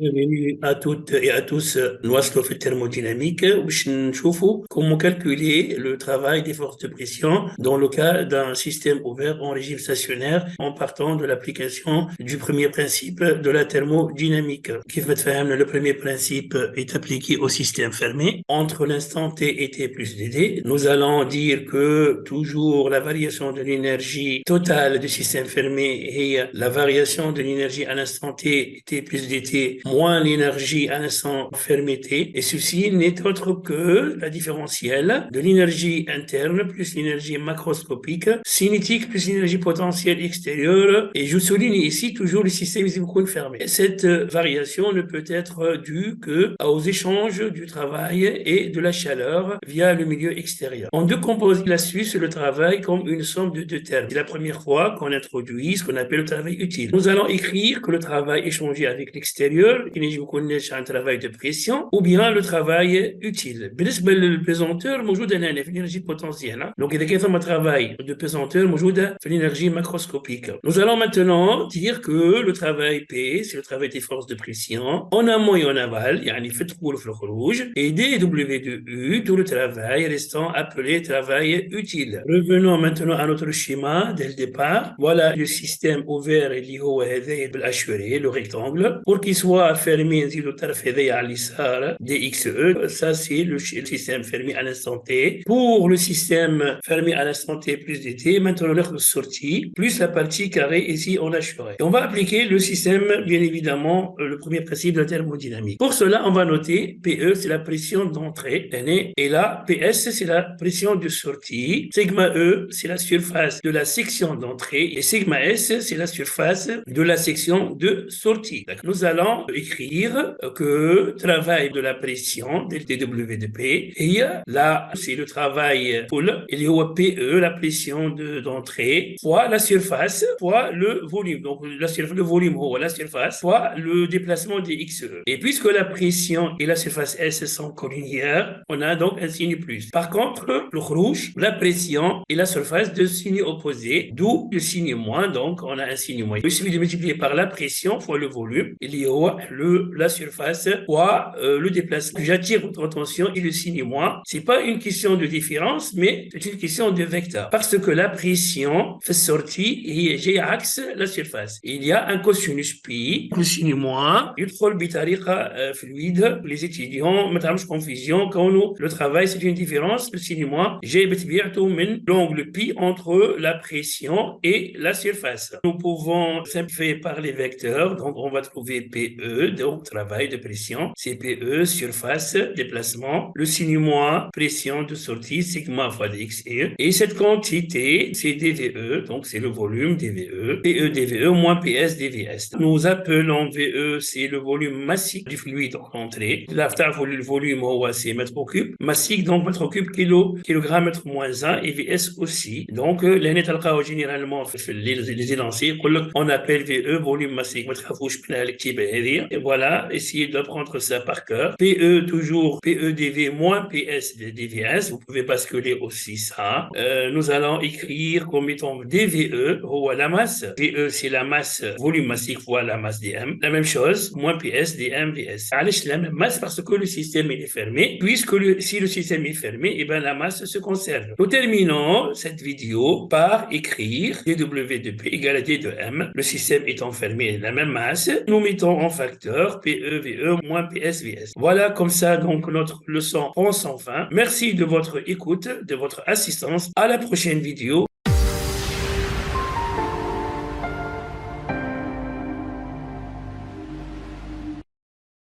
Bienvenue à toutes et à tous. Nous sommes في thermodynamique باش نشوفوا comment calculer le travail des forces de pression dans le cas d'un système ouvert en régime stationnaire en partant de l'application du premier principe de la thermodynamique. كيف تفهمنا le premier principe est appliqué au système fermé entre l'instant t et t plus dt. Nous allons dire que toujours la variation de l'énergie totale du système fermé est la variation de l'énergie à l'instant t, t plus dt, moins l'énergie à l'instant fermé t, et ceci n'est autre que la différentielle de l'énergie interne plus l'énergie macroscopique, cinétique plus l'énergie potentielle extérieure, et je souligne ici toujours le système fermé. Cette variation ne peut être due qu'aux échanges du travail et de la chaleur via le milieu extérieur. On décompose l'astuce le travail comme une somme de deux termes. C'est la première fois qu'on introduit ce qu'on appelle le travail utile. Nous allons écrire que le travail échangé avec l'extérieur, qui n'est un travail de pression, ou bien le travail utile. بالنسبة للبيزونتور موجودة هنا في l'énergie potentielle. Donc إذا كان ثم travail de pesanteur موجودة في l'énergie macroscopique. Nous allons maintenant dire que le travail P, c'est le travail des forces de pression en amont et en aval, يعني في الدخول وفي الخروج, et dW de U, tout le travail restant appelé travail utile. Revenons maintenant à notre schéma dès le départ. Voilà le système ouvert اللي هو هذايا بالاشوري, le rectangle, pour qu'il soit fermé نزيدو الطرف هذايا على اليسار DXE. Ça c'est le système fermé à l'instant T. Pour le système fermé à l'instant T plus dt, maintenant notre sortie plus la partie carrée ici en assuré. Et on va appliquer le système, bien évidemment, le premier principe de la thermodynamique. Pour cela, on va noter PE, c'est la pression d'entrée, et là, PS, c'est la pression de sortie. Sigma E, c'est la surface de la section d'entrée, et sigma S, c'est la surface de la section de sortie. Donc, nous allons écrire que travail de la pression, dW de P, et là, c'est le travail full, il y a PE, la pression d'entrée, fois la surface, fois le volume. Donc, le volume, la surface, fois le déplacement des XE. Et puisque la pression et la surface S sont collinéaires, on a donc un signe plus. Par contre, le rouge, la pression et la surface, deux signes opposés, d'où le signe moins, donc on a un signe moins. Il suffit de multiplier par la pression fois le volume, il y a la surface fois le déplacement. J'attire votre attention et le signe moins. C'est pas une question de différence, mais c'est une question de vecteur. Parce que la pression fait sortie et G axe la surface. Il y a un cosinus pi, le signe moins, يدخل بطريقة fluide. Les étudiants ما تعملش confusion quand le travail c'est une différence. Le signe moins G بتبيعته من l'angle pi entre la pression et la surface. Nous pouvons simplifier par les vecteurs. Donc on va trouver PE, donc travail de pression, c'est PE, surface, déplacement, le signe moins, pression de sortie, sigma fois dx, et cette quantité, c'est dVE, donc c'est le volume dVE, PE dVE moins PS dVS. Nous appelons VE, c'est le volume massique du fluide en entrée. Là, le volume, c'est mètre au cube. Massique, donc mètre au cube, kilogramme mètre moins 1, et VS aussi. Donc, les nets généralement, les élancés, on appelle VE, volume massique, et voilà, essayez d'apprendre ça par cœur. PE, toujours PE dV moins PS dVS. Vous pouvez basculer aussi ça. Nous allons écrire comme étant dVE, ou la masse. VE, c'est la masse, volume massique fois la masse dm. La même chose, moins PS dm vs. Allez, la même masse parce que le système est fermé. Puisque si le système est fermé, et ben la masse se conserve. Nous terminons cette vidéo par écrire dW de P égale à D de M. Le système étant fermé, la même masse. Nous mettons en facteur PE VE moins PS VS. Voilà comme ça donc notre leçon prend son fin. Merci de votre écoute, de votre assistance. À la prochaine vidéo.